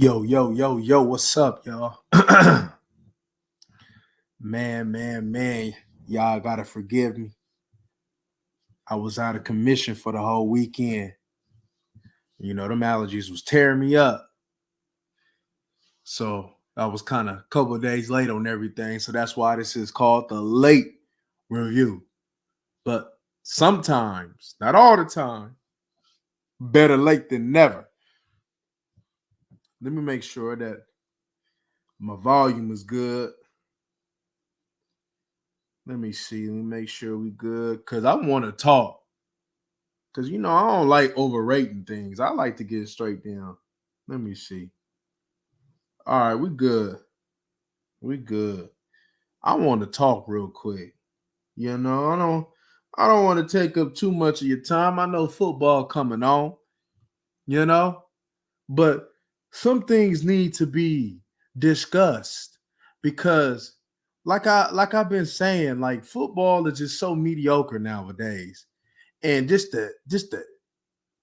Yo, what's up, y'all? Man. Y'all gotta forgive me. I was out of commission for the whole weekend. Them allergies was tearing me up. So I was kind of a couple of days late on everything. So that's why this is called the late review. But sometimes, not all the time, better late than never. Let me make sure that my volume is good. Let me see. Let me make sure we good. Cause I want to talk. Cause I don't like overrating things. I like to get straight down. Let me see. All right, we good. We good. I want to talk real quick. I don't want to take up too much of your time. I know football coming on, you know, but some things need to be discussed because like I've been saying, like football is just so mediocre nowadays. And just the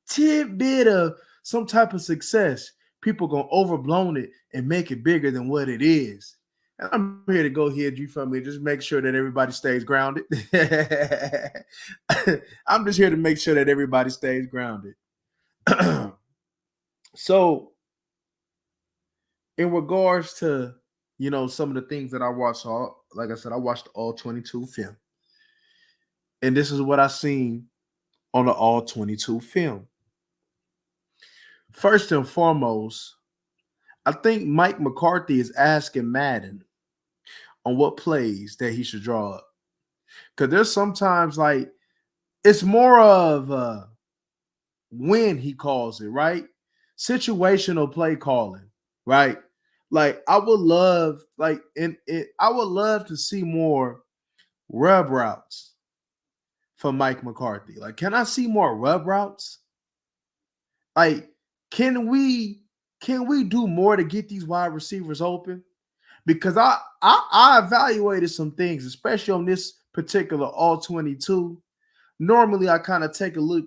tidbit of some type of success, people gonna overblown it and make it bigger than what it is. And I'm here to go ahead, you feel me? Just make sure that everybody stays grounded. I'm just here to make sure that everybody stays grounded. So, in regards to some of the things that I watched, all like I said, I watched all 22 film, and this is what I seen on the all 22 film. First and foremost, I think Mike McCarthy is asking Madden on what plays that he should draw up. Because there's sometimes like it's more of when he calls it, right? Situational play calling, right? Like I would love, I would love to see more rub routes from Mike McCarthy. Like, can I see more rub routes? Like, can we do more to get these wide receivers open? Because I evaluated some things, especially on this particular all 22. Normally, I kind of take a look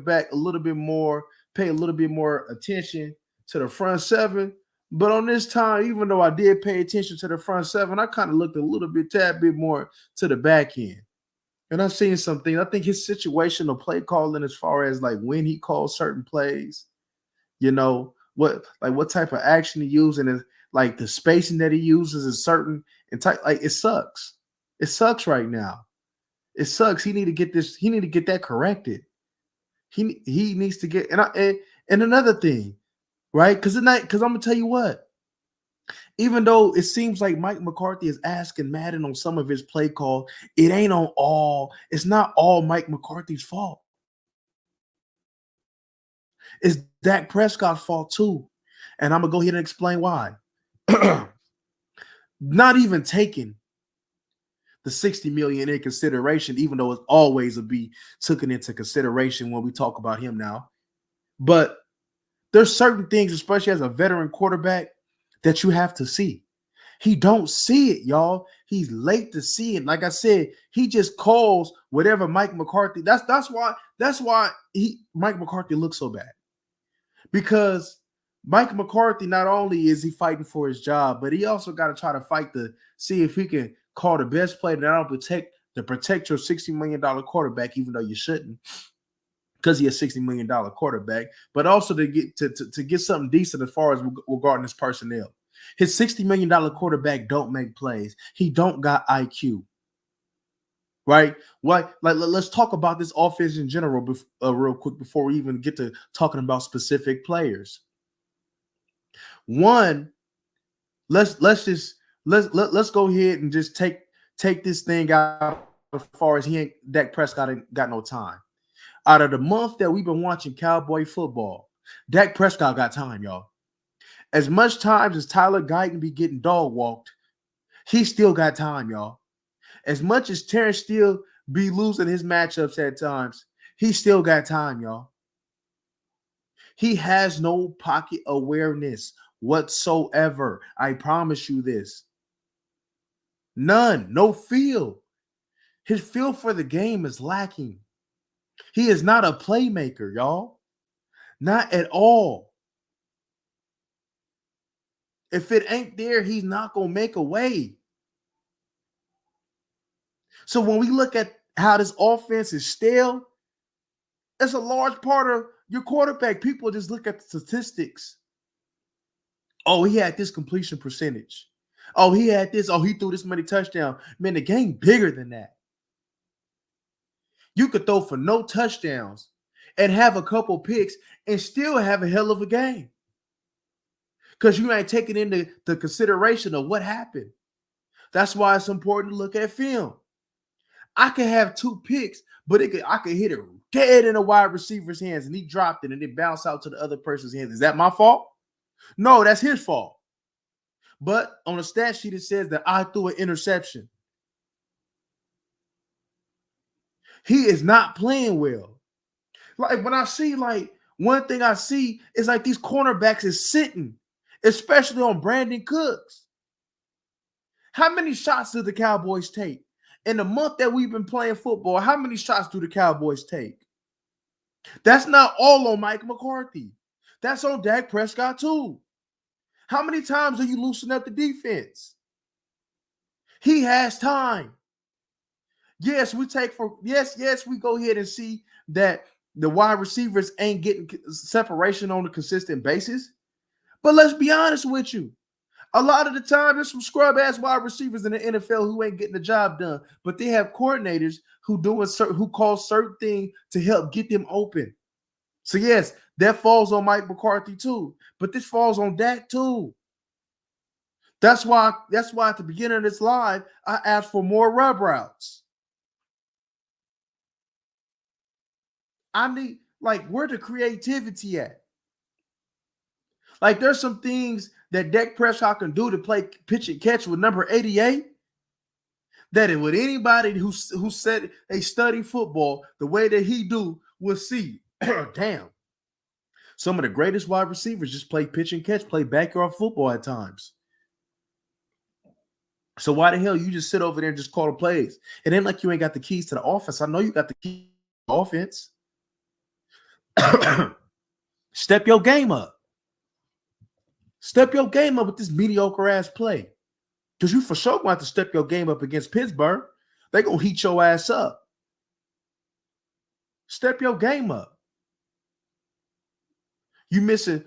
back a little bit more, pay a little bit more attention to the front seven. But on this time, even though I did pay attention to the front seven, I kind of looked a little bit, tad bit more to the back end. And I've seen something. I think his situational play calling, as far as like when he calls certain plays, what type of action he uses, and like the spacing that he uses is certain and type. Like it sucks. It sucks right now. It sucks. He need to get this. He need to get that corrected. He needs to get and another thing, right? Because I'm gonna tell you what. Even though it seems like Mike McCarthy is asking Madden on some of his play call, it ain't on all. It's not all Mike McCarthy's fault. It's Dak Prescott's fault too, and I'm gonna go ahead and explain why. Not even taking the 60 million in consideration, even though it's always a be taken into consideration when we talk about him now. But there's certain things, especially as a veteran quarterback, that you have to see. He don't see it, y'all. He's late to see it. Like I said, he just calls whatever Mike McCarthy. That's why Mike McCarthy looks so bad. Because Mike McCarthy, not only is he fighting for his job, but he also got to try to fight to see if he can call the best play to protect your $60 million quarterback, even though you shouldn't, because he's a $60 million quarterback, but also to get something decent as far as regarding his personnel. His $60 million quarterback don't make plays. He don't got IQ. Right? Why? Like, let's talk about this offense in general, real quick, before we even get to talking about specific players. One, let's go ahead and just take this thing out as far as Dak Prescott ain't got no time. Out of the month that we've been watching Cowboy football, Dak Prescott got time, y'all. As much time as Tyler Guyton be getting dog walked, he still got time, y'all. As much as Terrence Steele be losing his matchups at times, he still got time, y'all. He has no pocket awareness whatsoever. I promise you this. None. No feel. His feel for the game is lacking. He is not a playmaker, y'all. Not at all. If it ain't there, he's not gonna make a way. So when we look at how this offense is stale, it's a large part of your quarterback. People just look at the statistics. Oh, he had this completion percentage. Oh, he had this. Oh, he threw this many touchdowns. Man, the game bigger than that. You could throw for no touchdowns and have a couple picks and still have a hell of a game. Because you ain't taking into the consideration of what happened. That's why it's important to look at film. I could have 2 picks, but I could hit it dead in a wide receiver's hands and he dropped it and it bounced out to the other person's hands. Is that my fault? No, that's his fault. But on the stat sheet, it says that I threw an interception. He is not playing well. Like when I see, like, one thing I see is like these cornerbacks is sitting, especially on Brandon Cooks. How many shots do the Cowboys take? In the month that we've been playing football, how many shots do the Cowboys take? That's not all on Mike McCarthy. That's on Dak Prescott too. How many times are you loosening up the defense? He has time. Yes, we go ahead and see that the wide receivers ain't getting separation on a consistent basis. But let's be honest with you. A lot of the time, there's some scrub-ass wide receivers in the NFL who ain't getting the job done. But they have coordinators who call certain things to help get them open. So yes, that falls on Mike McCarthy too. But this falls on Dak too. That's why at the beginning of this live, I asked for more rub routes. I need, like, where the creativity at? Like, there's some things that Dak Prescott can do to play pitch and catch with number 88 that it would anybody who said they study football the way that he do will see. Damn. Some of the greatest wide receivers just play pitch and catch, play backyard football at times. So why the hell you just sit over there and just call the plays? It ain't like you ain't got the keys to the offense. I know you got the keys to the offense. Step your game up. Step your game up with this mediocre ass play. Because you for sure going to have to step your game up against Pittsburgh. They're going to heat your ass up. Step your game up. You missing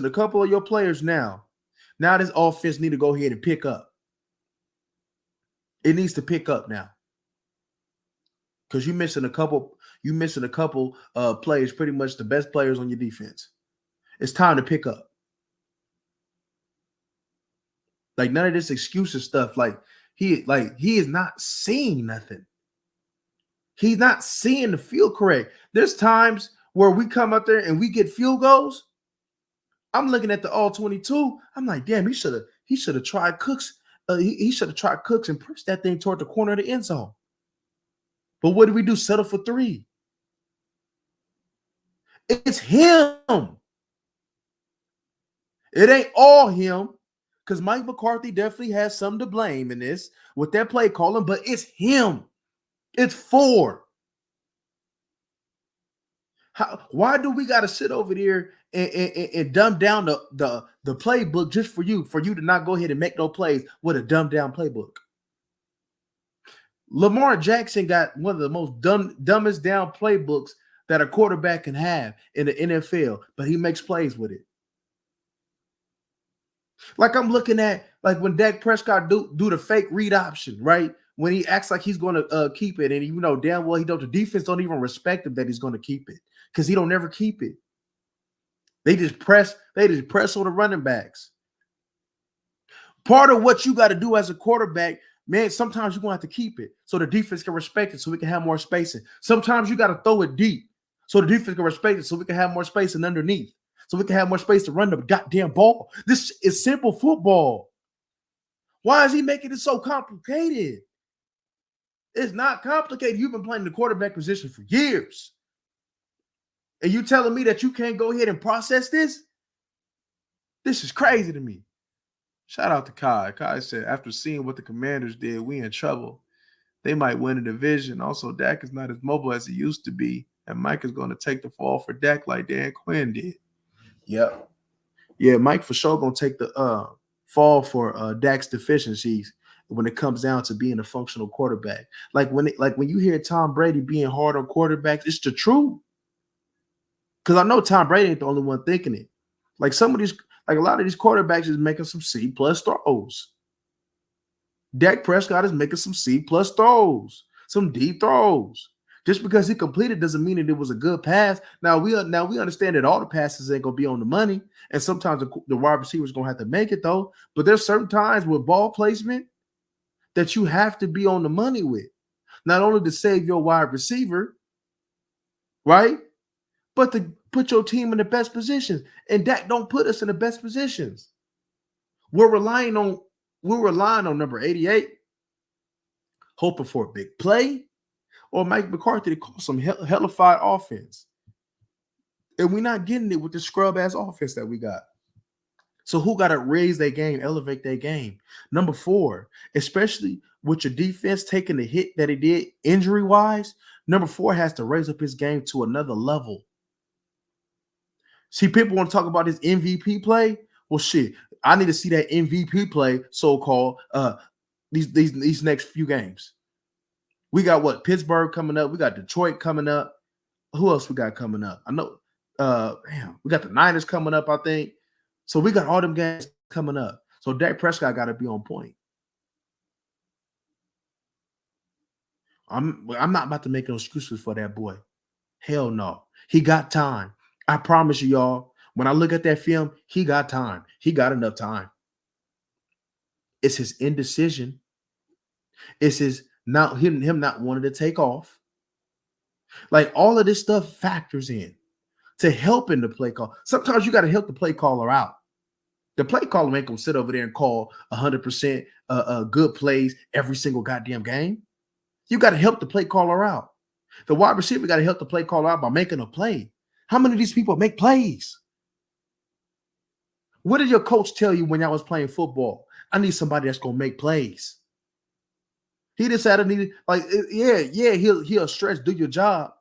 a couple of your players now. Now this offense need to go ahead and pick up. It needs to pick up now. Because you missing a couple players, pretty much the best players on your defense. It's time to pick up. Like, none of this excuses stuff. Like he is not seeing nothing. He's not seeing the field correct. There's times where we come up there and we get field goals. I'm looking at the all 22. I'm like, damn, he should have tried Cooks. He should have tried Cooks and pushed that thing toward the corner of the end zone. But what do we do? Settle for 3. It's him. It ain't all him, because Mike McCarthy definitely has some to blame in this with that play calling, but it's him. It's 4. Why do we got to sit over there and dumb down the playbook just for you to not go ahead and make no plays with a dumbed down playbook? Lamar Jackson got one of the most dumbest down playbooks that a quarterback can have in the NFL, but he makes plays with it. Like, I'm looking at, like, when Dak Prescott do the fake read option, right? When he acts like he's going to keep it, and you know damn well the defense don't even respect him that he's going to keep it, because he don't never keep it. They just press on the running backs. Part of what you got to do as a quarterback, man, sometimes you're going to have to keep it so the defense can respect it, so we can have more spacing. Sometimes you got to throw it deep so the defense can respect it, so we can have more spacing underneath, so we can have more space to run the goddamn ball. This is simple football. Why is he making it so complicated? It's not complicated. You've been playing the quarterback position for years. And you telling me that you can't go ahead and process this? This is crazy to me. Shout out to Kai. Kai said, after seeing what the Commanders did, we in trouble. They might win a division. Also, Dak is not as mobile as he used to be. And Mike is going to take the fall for Dak like Dan Quinn did. Yep. Yeah, Mike for sure going to take the fall for Dak's deficiencies when it comes down to being a functional quarterback. Like when you hear Tom Brady being hard on quarterbacks, it's the truth. Because I know Tom Brady ain't the only one thinking it. Like some of these, like a lot of these quarterbacks is making some C plus throws. Dak Prescott is making some C plus throws, some D throws. Just because he completed doesn't mean that it was a good pass. Now we understand that all the passes ain't gonna be on the money, and sometimes the wide receiver's gonna have to make it though. But there's certain times with ball placement that you have to be on the money with, not only to save your wide receiver, right, but to put your team in the best positions. And Dak don't put us in the best positions. We're relying on number 88, hoping for a big play, or Mike McCarthy to call some hellified offense. And we're not getting it with the scrub ass offense that we got. So who got to raise their game, elevate their game? Number 4, especially with your defense taking the hit that it did injury wise, number 4 has to raise up his game to another level. See, people want to talk about this MVP play. Well, shit, I need to see that MVP play, so-called, these next few games. We got what? Pittsburgh coming up. We got Detroit coming up. Who else we got coming up? I know. We got the Niners coming up, I think. So we got all them games coming up. So Dak Prescott got to be on point. I'm not about to make no excuses for that boy. Hell no. He got time. I promise you, y'all. When I look at that film, he got time. He got enough time. It's his indecision. It's his him not wanting to take off. Like all of this stuff factors in to helping the play call. Sometimes you got to help the play caller out. The play caller ain't gonna sit over there and call 100% good plays every single goddamn game. You got to help the play caller out. The wide receiver got to help the play caller out by making a play. How many of these people make plays? What did your coach tell you when y'all was playing football? I need somebody that's gonna make plays. He decided to need, like, he'll stretch, do your job,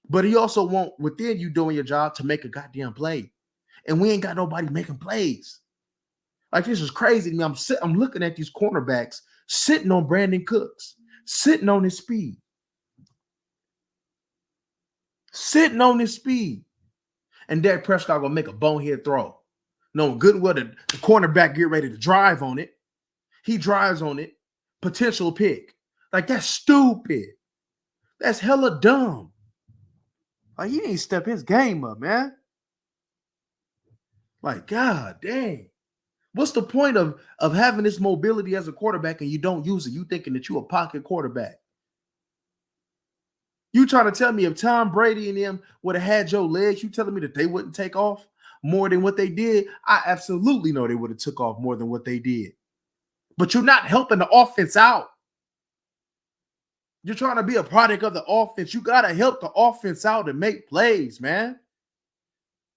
but he also want within you doing your job to make a goddamn play. And we ain't got nobody making plays. Like, this is crazy to me. I'm looking at these cornerbacks sitting on Brandon Cooks, sitting on his speed. And Dak Prescott gonna make a bonehead throw. No, good well the cornerback get ready to drive on it. He drives on it. Potential pick. Like, that's stupid. That's hella dumb. Like, he ain't step his game up, man. Like, god dang. What's the point of having this mobility as a quarterback and you don't use it? You thinking that you a pocket quarterback. You trying to tell me if Tom Brady and them would have had your legs, you telling me that they wouldn't take off more than what they did? I absolutely know they would have took off more than what they did. But you're not helping the offense out. You're trying to be a product of the offense. You got to help the offense out and make plays, man.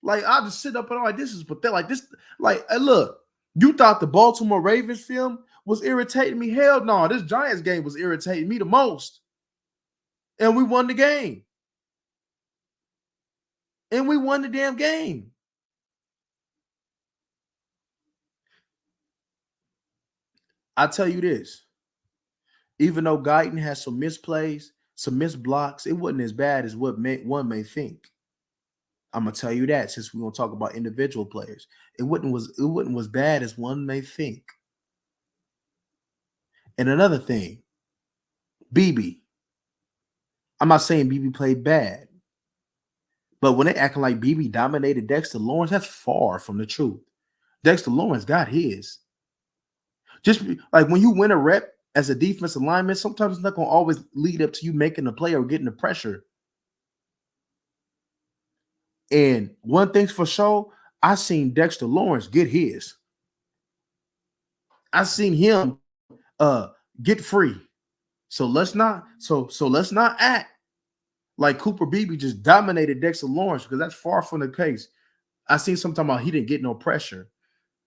Like, I just sit up and I'm like, this is pathetic. Like, this, like, hey, look, you thought the Baltimore Ravens film was irritating me? Hell no, this Giants game was irritating me the most. And we won the game. And we won the damn game. I tell you this, even though Guyton has some misplays, some missed blocks, it wasn't as bad as what one may think. I'm gonna tell you that, since we're gonna talk about individual players. It wasn't as bad as one may think. And another thing, BB. I'm not saying BB played bad, but when they acting like BB dominated Dexter Lawrence, that's far from the truth. Dexter Lawrence got his. Just like when you win a rep as a defensive lineman, sometimes it's not going to always lead up to you making a play or getting the pressure. And one thing's for sure, I seen Dexter Lawrence get his. I seen him get free. So let's not act like Cooper Beebe just dominated Dexter Lawrence, because that's far from the case. I seen some talking about he didn't get no pressure.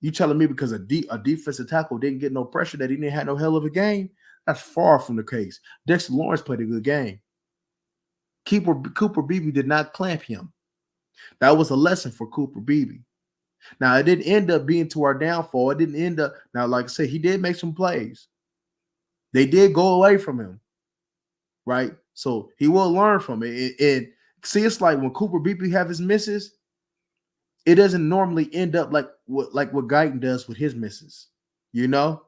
You telling me because a defensive tackle didn't get no pressure that he didn't have no hell of a game? That's far from the case. Dexter Lawrence played a good game. Cooper Beebe did not clamp him. That was a lesson for Cooper Beebe. Now, it didn't end up being to our downfall. It didn't end up. Now, like I said, he did make some plays. They did go away from him, right? So he will learn from it. And see, it's like when Cooper Beebe have his misses, it doesn't normally end up like what Guyton does with his misses. You know,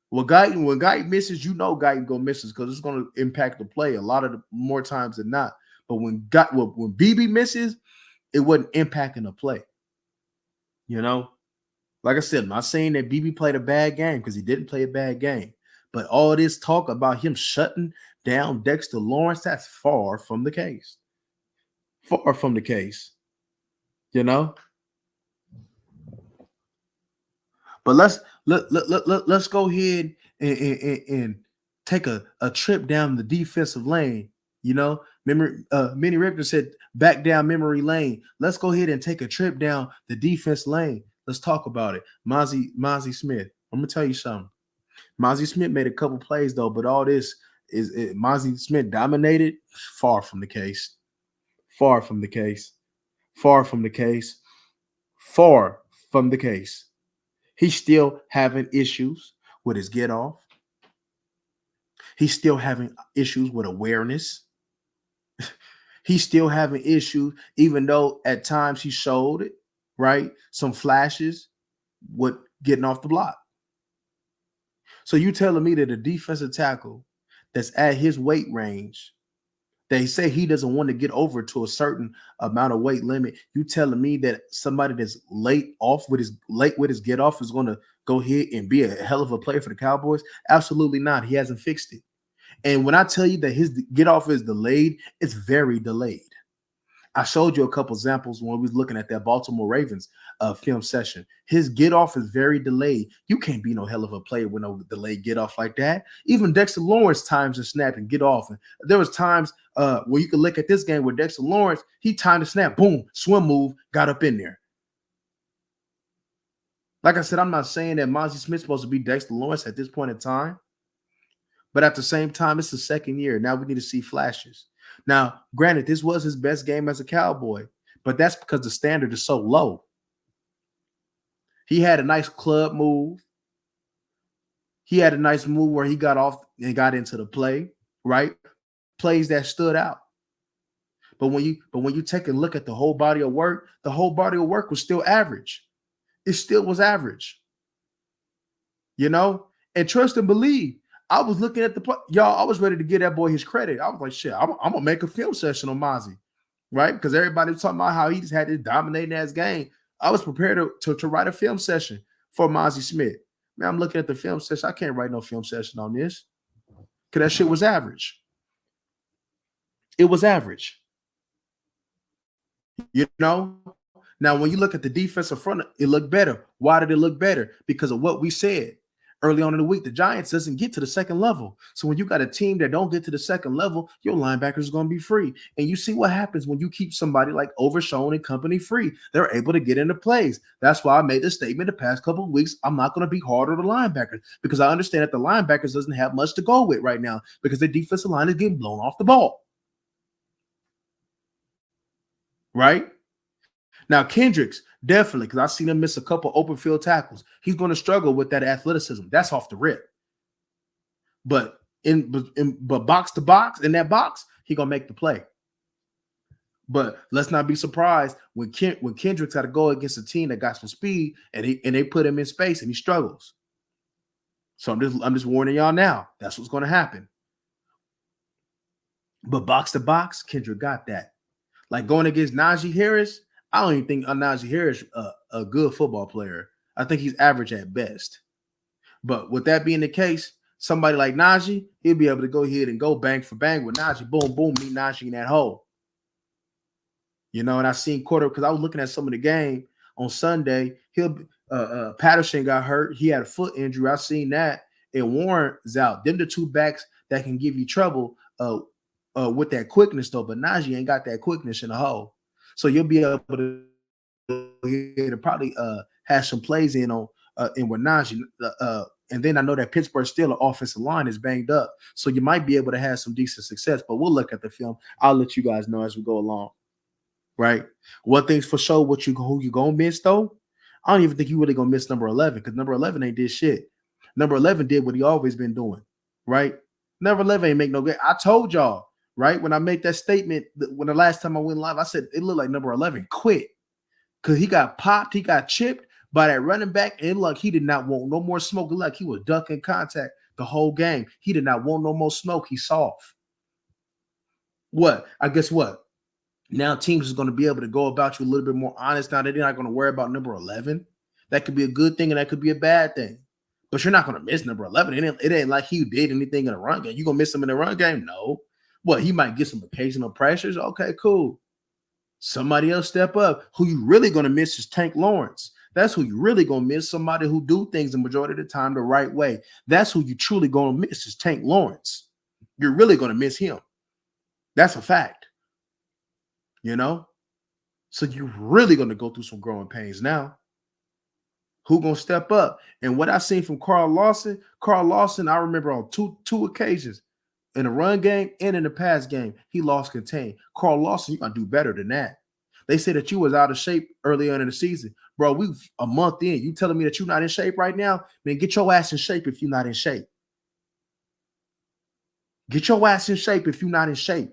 when Guyton misses, you know Guyton gonna misses because it's gonna impact the play a lot of the more times than not. But when Beebe misses, it wasn't impacting the play. You know, like I said, I'm not saying that BB played a bad game because he didn't play a bad game. But all this talk about him shutting down Dexter Lawrence, that's far from the case. Far from the case. You know? But let's go ahead and take a trip down the defensive lane. You know, Minnie Richter said back down memory lane. Let's go ahead and take a trip down the defense lane. Let's talk about it. Mozzie Smith. I'm gonna tell you something. Mozzie Smith made a couple plays though, but all this is Mozzie Smith dominated. Far from the case. Far from the case. Far from the case. Far from the case. He's still having issues with his get off. He's still having issues with awareness. He's still having issues, even though at times he showed it, right? Some flashes with getting off the block. So you telling me that a defensive tackle that's at his weight range, they say he doesn't want to get over to a certain amount of weight limit. You telling me that somebody that's late with his get off is going to go ahead and be a hell of a player for the Cowboys? Absolutely not. He hasn't fixed it. And when I tell you that his get off is delayed, it's very delayed. I showed you a couple examples when we was looking at that Baltimore Ravens film session. His get off is very delayed. You can't be no hell of a player with no delayed get off like that. Even Dexter Lawrence times to snap and get off. And there was times where you could look at this game where Dexter Lawrence, he timed to snap, boom, swim move, got up in there. Like I said, I'm not saying that Mozzie Smith's supposed to be Dexter Lawrence at this point in time. But at the same time, it's the second year. Now we need to see flashes. Now, granted, this was his best game as a Cowboy, but that's because the standard is so low. He had a nice club move. He had a nice move where he got off and got into the play, right? Plays that stood out. But when you take a look at the whole body of work, the whole body of work was still average. It still was average. You know? And trust and believe. I was looking at the play. Y'all, I was ready to give that boy his credit. I was like, shit, I'm going to make a film session on Mozzie, right? Because everybody was talking about how he just had this dominating ass game. I was prepared to write a film session for Mozzie Smith. Man, I'm looking at the film session. I can't write no film session on this because that shit was average. It was average. You know? Now, when you look at the defensive front, it looked better. Why did it look better? Because of what we said. Early on in the week, the Giants doesn't get to the second level. So when you got a team that don't get to the second level, your linebackers are going to be free. And you see what happens when you keep somebody like Overshown and company free. They're able to get into plays. That's why I made the statement the past couple of weeks. I'm not going to be hard on the linebackers because I understand that the linebackers doesn't have much to go with right now because the defensive line is getting blown off the ball. Right? Now, Kendricks, definitely, because I've seen him miss a couple open field tackles. He's going to struggle with that athleticism. That's off the rip. But but box to box, in that box, he's going to make the play. But let's not be surprised when Kendricks got to go against a team that got some speed and they put him in space and he struggles. So I'm just warning y'all now. That's what's going to happen. But box to box, Kendrick got that. Like going against Najee Harris, I don't even think Najee Harris a good football player. I think he's average at best. But with that being the case, somebody like Najee, he'll be able to go ahead and go bang for bang with Najee. Boom, boom, meet Najee in that hole. You know, and I seen quarter because I was looking at some of the game on Sunday. Patterson got hurt. He had a foot injury. I seen that. And Warren's out. Them the two backs that can give you trouble with that quickness, though. But Najee ain't got that quickness in the hole. So you'll be able to probably have some plays in with Najee. And then I know that Pittsburgh Steelers offensive line is banged up. So you might be able to have some decent success. But we'll look at the film. I'll let you guys know as we go along. Right? One thing's for sure, who you gonna miss, though? I don't even think you really gonna miss number 11 because number 11 ain't did shit. Number 11 did what he always been doing, right? Number 11 ain't make no good. I told y'all, right? When I made that statement, when the last time I went live, I said it looked like number 11 quit because he got popped, he got chipped by that running back, and like he did not want no more smoke. It looked like he was ducking contact the whole game. He did not want no more smoke. He's soft. What? I guess what? Now teams is going to be able to go about you a little bit more honest. Now they're not going to worry about number 11. That could be a good thing and that could be a bad thing. But you're not going to miss number 11. It ain't like he did anything in the run game. You going to miss him in the run game? No. What? He might get some occasional pressures. Okay, cool. Somebody else step up. Who you really going to miss is Tank Lawrence. That's who you really going to miss. Somebody who do things the majority of the time the right way. That's who you truly going to miss is Tank Lawrence. You're really going to miss him. That's a fact. You know? So you're really going to go through some growing pains now. Who going to step up? And what I seen from Carl Lawson, I remember on two occasions in the run game and in the pass game, he lost contain. Carl Lawson, you got to do better than that. They said that you was out of shape earlier in the season. Bro, we a month in. You telling me that you're not in shape right now? Man, get your ass in shape if you're not in shape. Get your ass in shape if you're not in shape.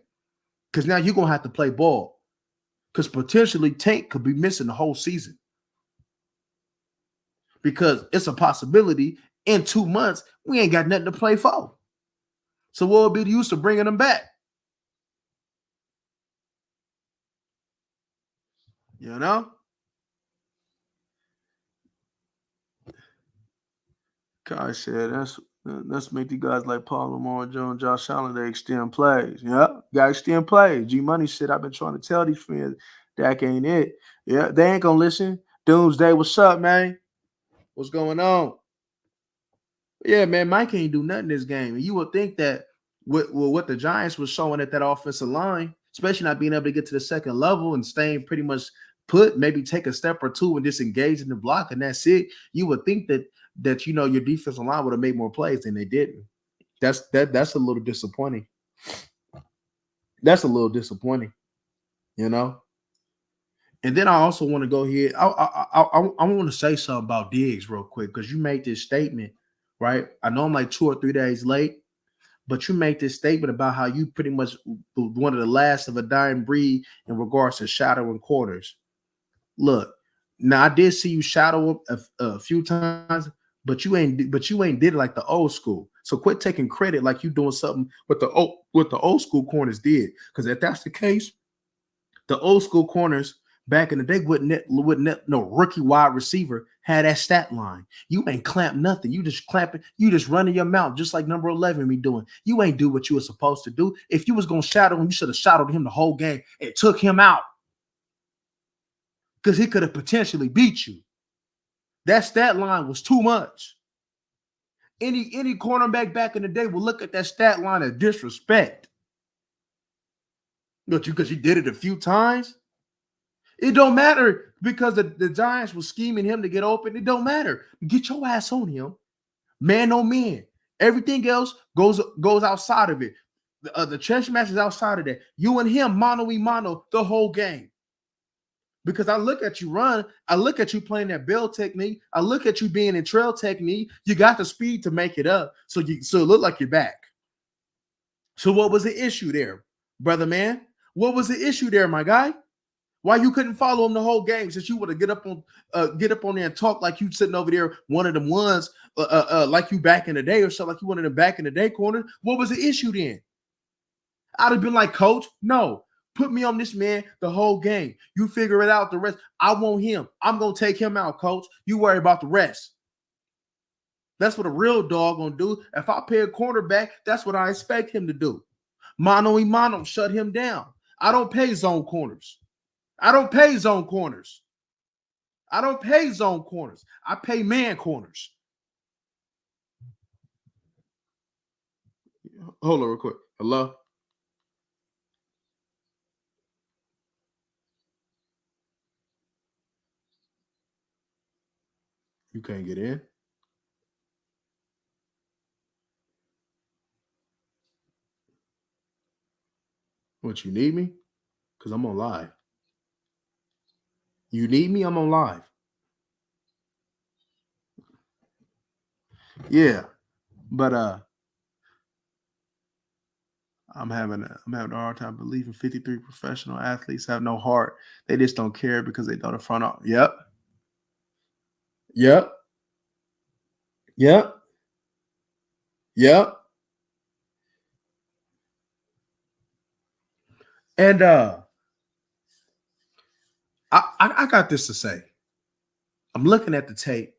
Because now you're going to have to play ball. Because potentially Tank could be missing the whole season. Because it's a possibility in 2 months, we ain't got nothing to play for. So what would be the use of bringing them back? You know? Kai said, let's make these guys like Paul Lamar Jones, Josh Allen, they extend plays. Yeah, gotta extend plays. G Money shit, I've been trying to tell these friends that ain't it. Yeah, they ain't gonna listen. Doomsday, what's up, man? What's going on? Yeah, man, Mike ain't do nothing this game. And you would think that with what the Giants was showing at that offensive line, especially not being able to get to the second level and staying pretty much put, maybe take a step or two and just engage in the block, and that's it. You would think that your defensive line would have made more plays than they didn't. That's a little disappointing. That's a little disappointing, you know. And then I also want to go here. I want to say something about Diggs real quick because you made this statement, right? I know I'm like 2 or 3 days late, but you made this statement about how you pretty much one of the last of a dying breed in regards to shadowing corners. Look, now I did see you shadow a few times, but you ain't did it like the old school. So quit taking credit like you doing something with the old school corners did. Because if that's the case, the old school corners back in the day wouldn't no rookie wide receiver had that stat line. You ain't clamp nothing. You just clamping. You just running your mouth just like number 11 be doing. You ain't do what you were supposed to do. If you was gonna shadow him, you should have shadowed him the whole game and took him out because he could have potentially beat you. That stat line was too much. Any cornerback back in the day will look at that stat line as disrespect. But because you did it a few times. It don't matter because the Giants were scheming him to get open. It don't matter. Get your ass on him. Man on man. Everything else goes outside of it. The chess match is outside of that. You and him, mano-y-mano, the whole game. Because I look at you run. I look at you playing that bell technique. I look at you being in trail technique. You got the speed to make it up. So it look like you're back. So what was the issue there, brother man? What was the issue there, my guy? Why you couldn't follow him the whole game? Since you would have get up on there and talk like you sitting over there, one of them ones, like you back in the day or something, like you one of them back in the day corner. What was the issue then? I'd have been like, Coach, no, put me on this man the whole game. You figure it out. The rest, I want him. I'm gonna take him out, Coach. You worry about the rest. That's what a real dog gonna do. If I pay a cornerback, that's what I expect him to do. Mano-y-mano, shut him down. I don't pay zone corners. I don't pay zone corners. I don't pay zone corners. I pay man corners. Hold on real quick. Hello? You can't get in? What, you need me? Because I'm on live. You need me? I'm on live. Yeah, but I'm having a hard time believing 53 professional athletes have no heart. They just don't care because they know the front off. Yep. Yep. Yep. Yep. And I got this to say. I'm looking at the tape.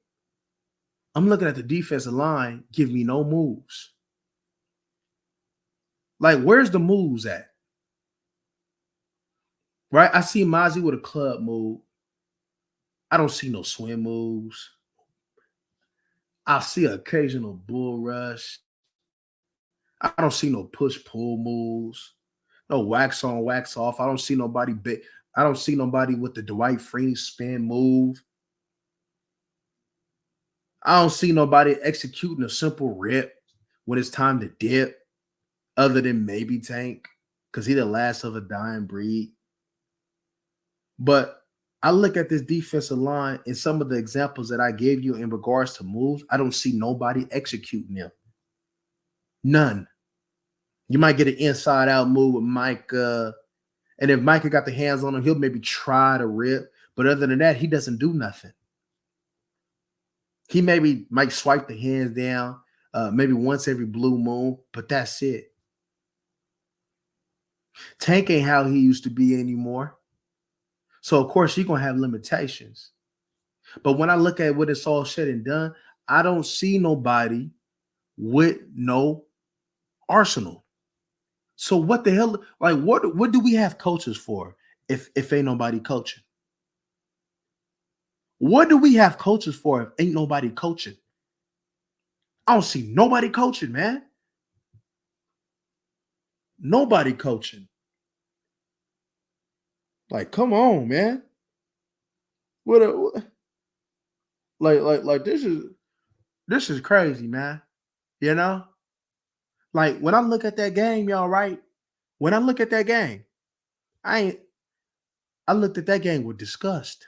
I'm looking at the defensive line. Give me no moves. Like, where's the moves at? Right? I see Mozzie with a club move. I don't see no swim moves. I see an occasional bull rush. I don't see no push pull moves. No wax on, wax off. I don't see nobody big. I don't see nobody with the Dwight Freeney spin move. I don't see nobody executing a simple rip when it's time to dip, other than maybe Tank, because he the last of a dying breed. But I look at this defensive line and some of the examples that I gave you in regards to moves, I don't see nobody executing them. None. You might get an inside out move with Mike. And if Micah got the hands on him, he'll maybe try to rip. But other than that, he doesn't do nothing. He maybe might swipe the hands down, maybe once every blue moon, but that's it. Tank ain't how he used to be anymore. So of course you're gonna have limitations. But when I look at what it's all said and done, I don't see nobody with no arsenal. So what the hell? Like what do we have coaches for if ain't nobody coaching? What do we have coaches for if ain't nobody coaching? I don't see nobody coaching, man. Nobody coaching. Like, come on, man. What like this is crazy, man. You know? Like when I look at that game, y'all, right? When I look at that game, I ain't I looked at that game with disgust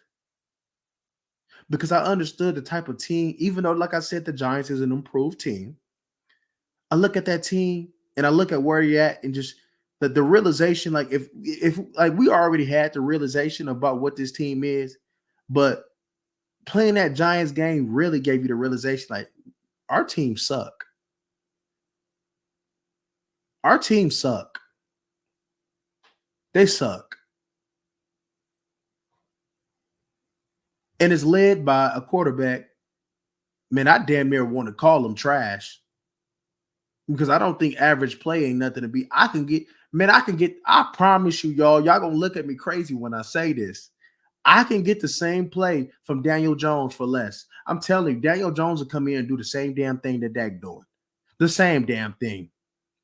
because I understood the type of team, even though, like I said, the Giants is an improved team. I look at that team and I look at where you're at and just the realization, like if like we already had the realization about what this team is, but playing that Giants game really gave you the realization, like our team suck. Our team suck. They suck. And it's led by a quarterback. Man, I damn near want to call him trash because I don't think average play ain't nothing to be. I promise you, y'all gonna look at me crazy when I say this. I can get the same play from Daniel Jones for less. I'm telling you, Daniel Jones will come in and do the same damn thing that Dak doing. The same damn thing.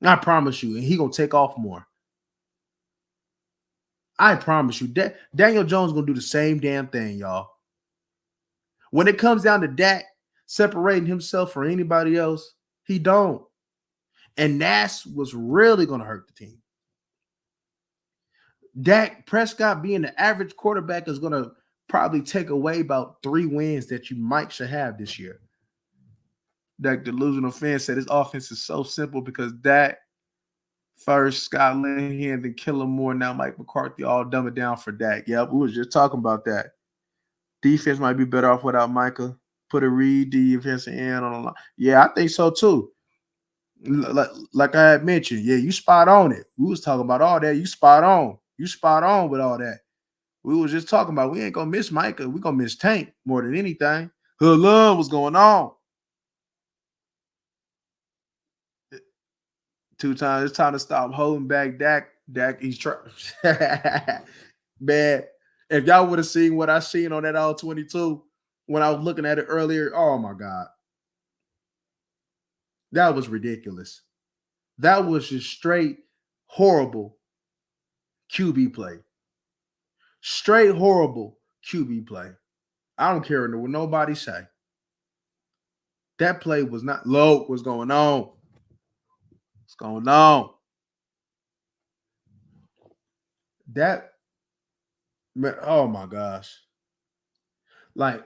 I promise you. And he gonna take off more. I promise you. Daniel Jones gonna do the same damn thing, y'all. When it comes down to Dak separating himself from anybody else, he don't. And that's what's really gonna hurt the team. Dak Prescott being the average quarterback is gonna probably take away about 3 wins that you might should have this year. That delusional fan said his offense is so simple because Dak first, Scott Linehan, then Kellen Moore, now Mike McCarthy all dumb it down for Dak. Yep, we was just talking about that. Defense might be better off without Micah. Put a Reed defense in on the line. Yeah, I think so too. Like I had mentioned, yeah, you spot on it. We was talking about all that. You spot on. You spot on with all that. We was just talking about we ain't gonna miss Micah. We gonna miss Tank more than anything. Hood love was going on. 2 times. It's time to stop holding back Dak. Dak, he's trying. Man, if y'all would have seen what I seen on that all 22 when I was looking at it earlier, oh my God. That was ridiculous. That was just straight horrible QB play. Straight horrible QB play. I don't care what nobody say. That play was not low. What's going on? What's going on? That man, oh my gosh. Like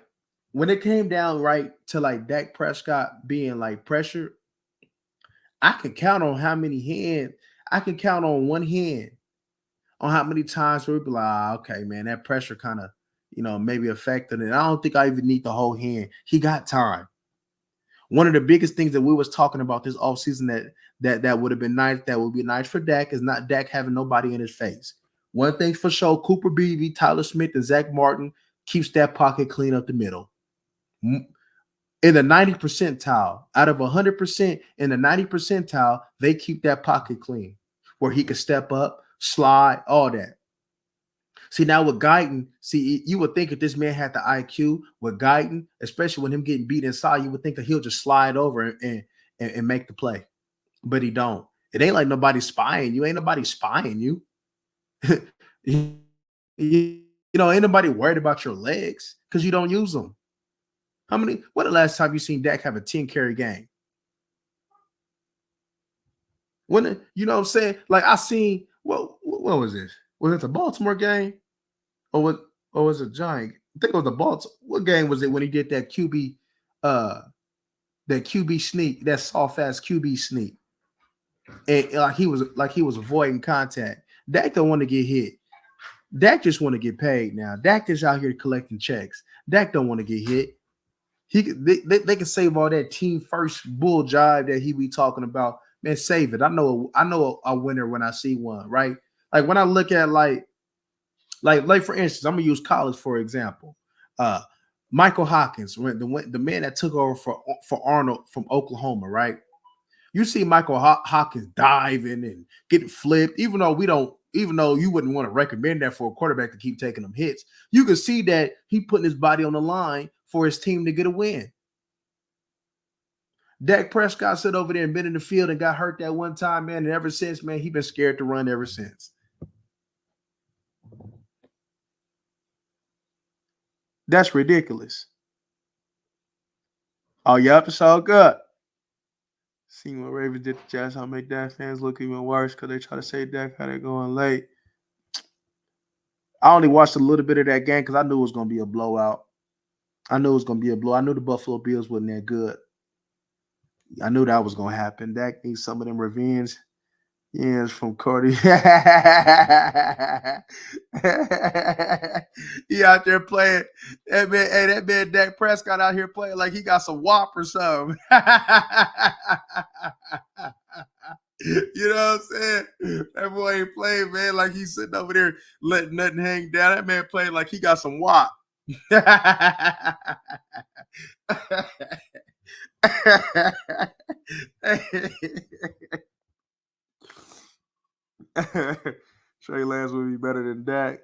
when it came down right to like Dak Prescott being like pressured, I can count on how many hands. I can count on one hand on how many times where we be like, okay, man, that pressure kind of, maybe affected it. I don't think I even need the whole hand. He got time. One of the biggest things that we was talking about this offseason that would have been nice, that would be nice for Dak, is not Dak having nobody in his face. One thing for sure, Cooper Beebe, Tyler Smith, and Zach Martin keeps that pocket clean up the middle. In the 90 percentile, out of 100%, in the 90 percentile, they keep that pocket clean where he could step up, slide, all that. See, now with Guyton, you would think if this man had the IQ with Guyton, especially when him getting beat inside, you would think that he'll just slide over and make the play. But he don't. It ain't like nobody's spying you. Ain't nobody spying you. Ain't nobody worried about your legs because you don't use them. When the last time you seen Dak have a 10 carry game? When, you know what I'm saying? Like I seen, what was this? Was it the Baltimore game? Or was it Giant? I think it was the Baltimore. What game was it when he did that QB sneak, that soft ass QB sneak? And like he was avoiding contact. Dak don't want to get hit. Dak just want to get paid now. Dak is out here collecting checks. Dak don't want to get hit. They can save all that team first bull jive that he be talking about. Man, save it. I know a winner when I see one, right? Like when I look at like for instance, I'm gonna use college for example. Michael Hawkins, the man that took over for Arnold from Oklahoma, right? You see Michael Hawkins diving and getting flipped, even though you wouldn't want to recommend that for a quarterback to keep taking them hits. You can see that he putting his body on the line for his team to get a win. Dak Prescott sat over there and been in the field and got hurt that one time, man. And ever since, man, he been scared to run ever since. That's ridiculous. Oh, yep, it's all good. Seeing what Ravens did to Jazz, how make Dak fans look even worse because they try to say Dak had it going late. I only watched a little bit of that game because I knew it was going to be a blowout. I knew the Buffalo Bills wasn't that good. I knew that was going to happen. Dak needs some of them revenge. Yes, from Cody. He out there playing. That man Dak Prescott out here playing like he got some wop or something. You know what I'm saying? That boy ain't playing, man, like he's sitting over there letting nothing hang down. That man playing like he got some wop. Trey Lance would be better than Dak.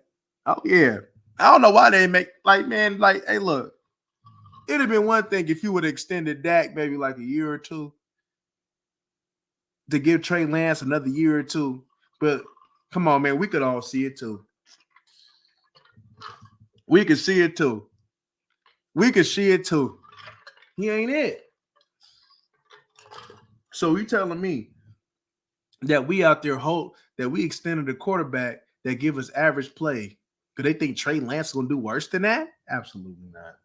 Oh yeah. I don't know why they make hey, look. It'd have been one thing if you would have extended Dak maybe like a year or two to give Trey Lance another year or two. But come on, man, we could all see it too. We could see it too. He ain't it. So you telling me that we out there that we extended a quarterback that give us average play because they think Trey Lance is going to do worse than that? Absolutely not.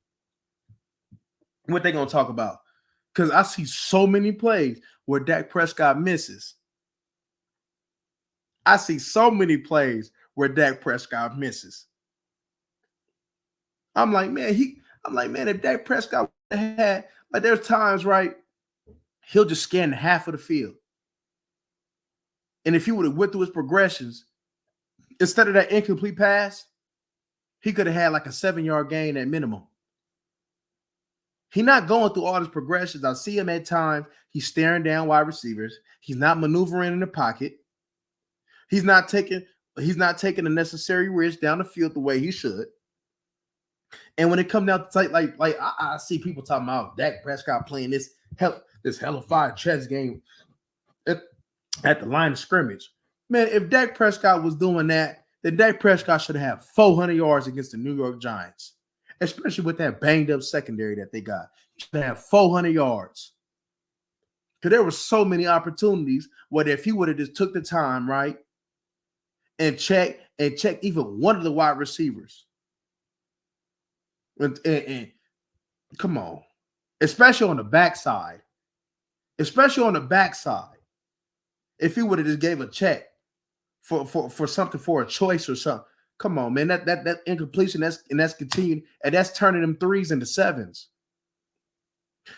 What they going to talk about? Because I see so many plays where Dak Prescott misses. I'm like, man, if Dak Prescott had, like, there's times, right, he'll just scan half of the field. And if he would have went through his progressions, instead of that incomplete pass, he could have had like a 7-yard gain at minimum. He's not going through all his progressions. I see him at times. He's staring down wide receivers. He's not maneuvering in the pocket. He's not taking the necessary risk down the field the way he should. And when it comes down to like I see people talking about Dak Prescott playing this hellified chess game at the line of scrimmage. Man, if Dak Prescott was doing that, then Dak Prescott should have 400 yards against the New York Giants, especially with that banged up secondary that they got. He should have 400 yards. Because there were so many opportunities where if he would have just took the time, right, and check even one of the wide receivers. And Come on. Especially on the backside. Especially on the backside. If he would have just gave a check for something for a choice or something. Come on, man. That incompletion, that's continuing, and that's turning them threes into sevens.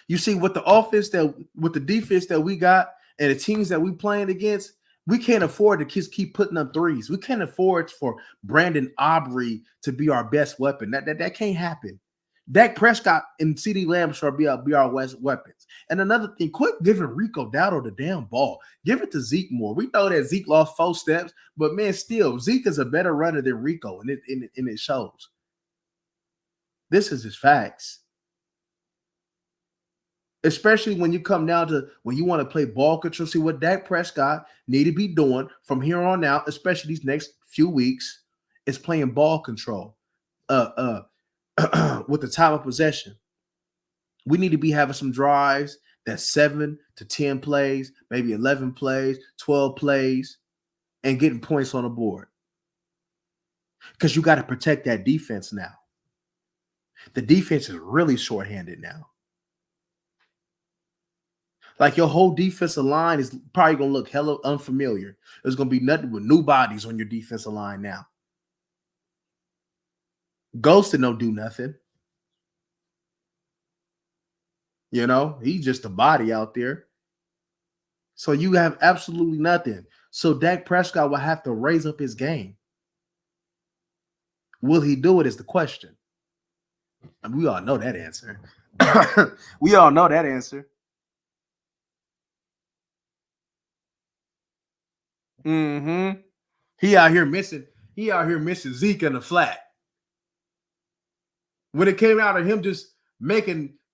You see, with the defense that we got and the teams that we playing against, we can't afford to just keep putting up threes. We can't afford for Brandon Aubrey to be our best weapon. That can't happen. Dak Prescott and CeeDee Lamb should be our weapons. And another thing, quit giving Rico Dowdle the damn ball. Give it to Zeke more. We know that Zeke lost 4 steps, but man, still, Zeke is a better runner than Rico, and it shows. This is his facts. Especially when you come down to when you want to play ball control. See what Dak Prescott need to be doing from here on out, especially these next few weeks, is playing ball control. With the time of possession. We need to be having some drives that's 7 to 10 plays, maybe 11 plays, 12 plays, and getting points on the board. Because you got to protect that defense now. The defense is really shorthanded now. Like your whole defensive line is probably going to look hella unfamiliar. There's going to be nothing but new bodies on your defensive line now. Ghosted don't do nothing. You know, he's just a body out there. So you have absolutely nothing. So Dak Prescott will have to raise up his game. Will he do it is the question. And we all know that answer. We all know that answer. Mm-hmm. He out here missing Zeke in the flat. When it came out of him just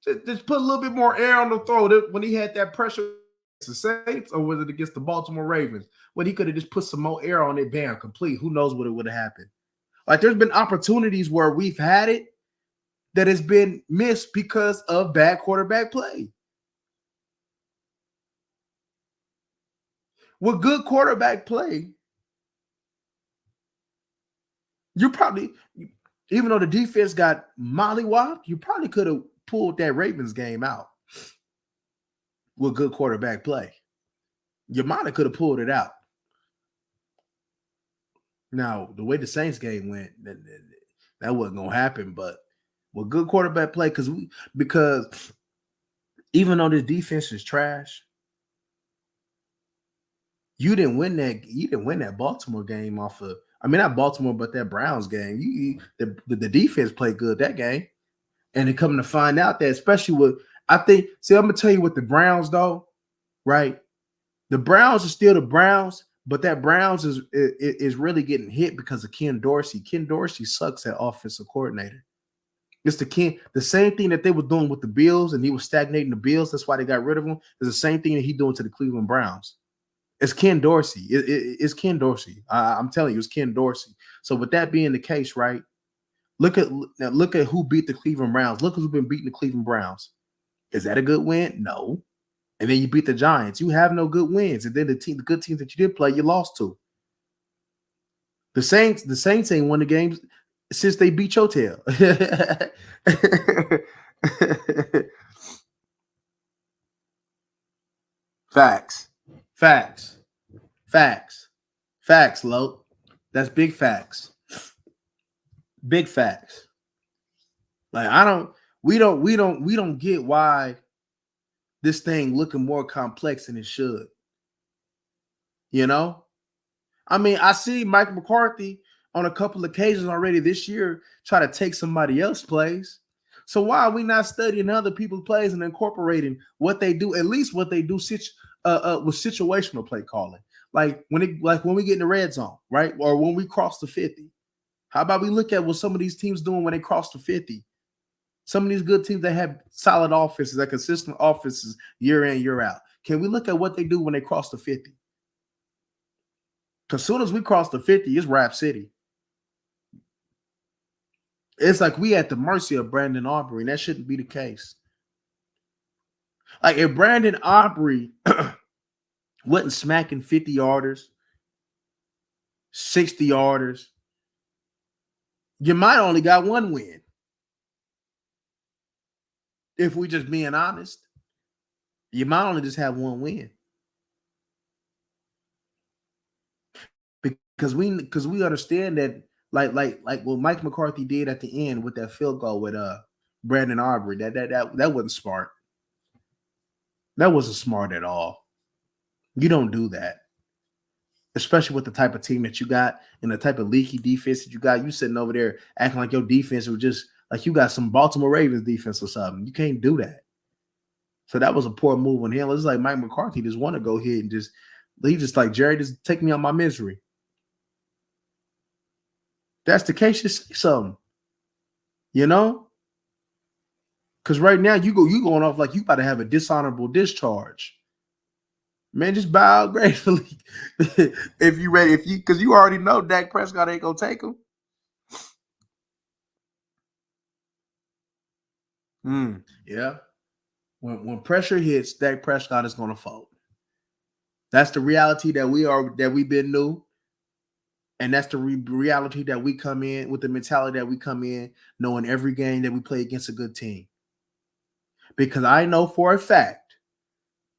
just put a little bit more air on the throw when he had that pressure against the Saints, or was it against the Baltimore Ravens? When he could have just put some more air on it, bam, complete. Who knows what it would have happened? Like there's been opportunities where we've had it that has been missed because of bad quarterback play. With good quarterback play, you probably, even though the defense got mollywopped, you probably could have pulled that Ravens game out with good quarterback play. You might have could have pulled it out. Now, the way the Saints game went, that wasn't gonna happen. But with good quarterback play, because even though this defense is trash, you didn't win that Baltimore game off of. I mean, not Baltimore, but that Browns game. The defense played good that game, and then coming to find out that, especially with, I think. See, I'm gonna tell you what the Browns though, right? The Browns are still the Browns, but that Browns is really getting hit because of Ken Dorsey. Ken Dorsey sucks at offensive coordinator. It's the same thing that they were doing with the Bills, and he was stagnating the Bills. That's why they got rid of him. It's the same thing that he's doing to the Cleveland Browns. It's Ken Dorsey. It's Ken Dorsey. I'm telling you, it's Ken Dorsey. So with that being the case, right? Look at who beat the Cleveland Browns. Look who's been beating the Cleveland Browns. Is that a good win? No. And then you beat the Giants. You have no good wins. And then the good teams that you did play, you lost to. The Saints ain't won the games since they beat your tail. Facts. Facts. Facts. Facts, Lo. That's big facts. Big facts. Like we don't get why this thing looking more complex than it should. You know? I mean, I see Mike McCarthy on a couple occasions already this year try to take somebody else's plays. So why are we not studying other people's plays and incorporating what they do, at least what they do with situational play calling? Like when we get in the red zone, right? Or when we cross the 50. How about we look at what some of these teams doing when they cross the 50? Some of these good teams that have solid offenses, that consistent offenses year in, year out. Can we look at what they do when they cross the 50? Because as soon as we cross the 50, it's Rap City. It's like we at the mercy of Brandon Aubrey, and that shouldn't be the case. Like if Brandon Aubrey wasn't smacking 50-yarders, 60-yarders, you might only got one win. If we just being honest, you might only just have one win. Because we understand that like what Mike McCarthy did at the end with that field goal with Brandon Aubrey, that wasn't smart. That wasn't smart at all. You don't do that. Especially with the type of team that you got and the type of leaky defense that you got. You sitting over there acting like your defense was just like you got some Baltimore Ravens defense or something. You can't do that. So that was a poor move on him. It's like Mike McCarthy just want to go ahead and he just like, Jerry, just take me out my misery. That's the case, just say something. You know? Because right now you going off like you about to have a dishonorable discharge. Man, just bow out gracefully if you ready. Because you already know Dak Prescott ain't gonna take him. Yeah. When pressure hits, Dak Prescott is gonna fold. That's the reality that we've been new, and that's the reality that we come in with, the mentality that we come in knowing every game that we play against a good team. Because I know for a fact,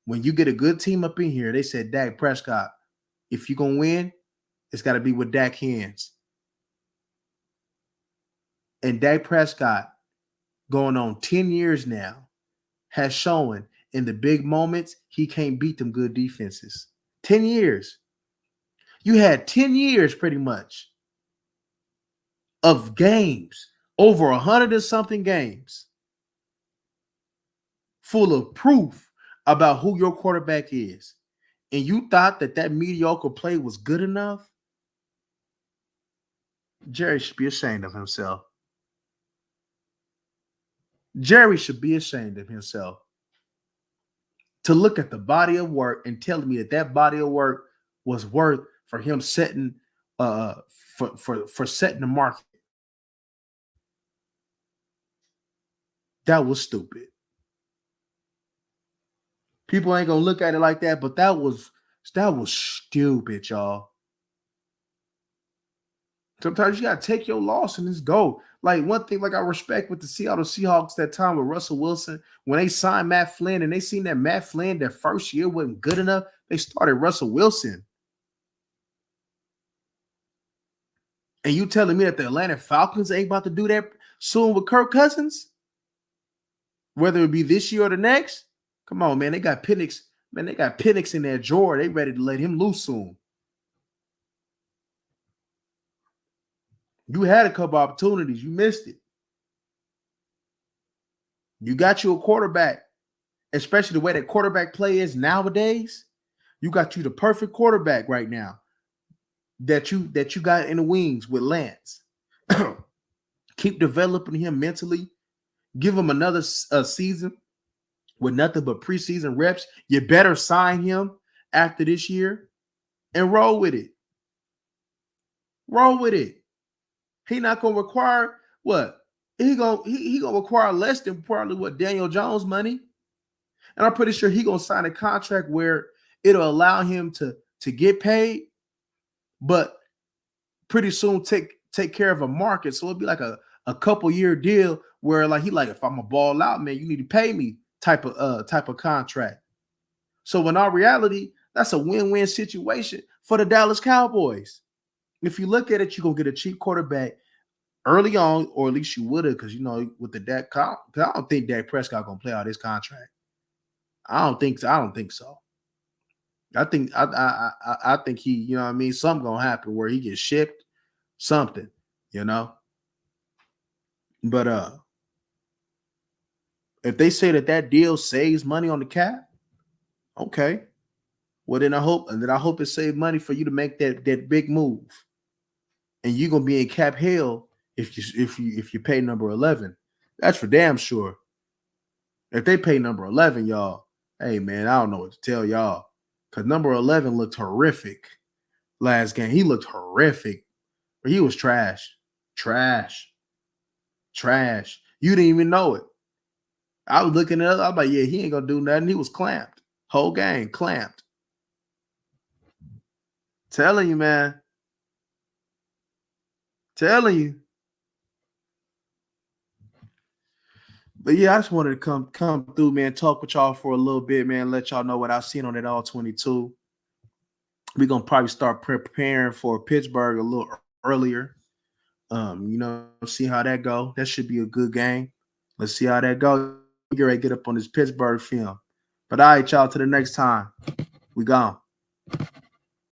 when you get a good team up in here, they said, Dak Prescott, if you're gonna win, it's got to be with Dak hands. And Dak Prescott, going on 10 years now, has shown in the big moments he can't beat them good defenses. 10 years. You had 10 years pretty much of games, over 100 and something games, full of proof about who your quarterback is. And you thought that mediocre play was good enough? Jerry should be ashamed of himself. Jerry should be ashamed of himself to look at the body of work and tell me that body of work was worth for him setting for setting the market. That was stupid. People ain't gonna look at it like that, but that was stupid, y'all. Sometimes you gotta take your loss and just go. Like one thing, like I respect with the Seattle Seahawks that time with Russell Wilson, when they signed Matt Flynn and they seen that Matt Flynn their first year wasn't good enough, they started Russell Wilson. And you telling me that the Atlanta Falcons ain't about to do that soon with Kirk Cousins? Whether it be this year or the next? Come on, man. They got Penix. Man, they got Penix in their drawer. They ready to let him loose soon. You had a couple opportunities. You missed it. You got you a quarterback, especially the way that quarterback play is nowadays. You got you the perfect quarterback right now that you got in the wings with Lance. Keep developing him mentally. Give him another season with nothing but preseason reps. You better sign him after this year and roll with it. Roll with it. He not gonna require what? He gonna require less than probably what Daniel Jones money. And I'm pretty sure he gonna sign a contract where it'll allow him to get paid, but pretty soon take care of a market. So it'll be like a couple year deal where like he like, if I'm a ball out, man, you need to pay me type of contract. So in our reality, that's a win-win situation for the Dallas Cowboys. If you look at it, you're gonna get a cheap quarterback early on, or at least you would have, because you know, with the Dak, I don't think Dak Prescott gonna play out his contract. I don't think so. I think he, you know what I mean, something gonna happen where he gets shipped, something, you know. But if they say that deal saves money on the cap, okay. Well, then I hope it saved money for you to make that big move. And you're gonna be in cap hell if you pay number 11. That's for damn sure. If they pay number 11, y'all, hey man, I don't know what to tell y'all. Because number 11 looked horrific last game. He looked horrific. He was trash. Trash. You didn't even know it. I was looking at it. I was like, yeah, he ain't gonna do nothing. He was clamped. Whole game clamped. Telling you, man. Telling you. But yeah, I just wanted to come through, man, talk with y'all for a little bit, man, let y'all know what I've seen on that all 22. We're gonna probably start preparing for Pittsburgh a little earlier. See how that go. That should be a good game. Let's see how that go. Get ready to get up on this Pittsburgh film. But all right, y'all, to the next time. We gone.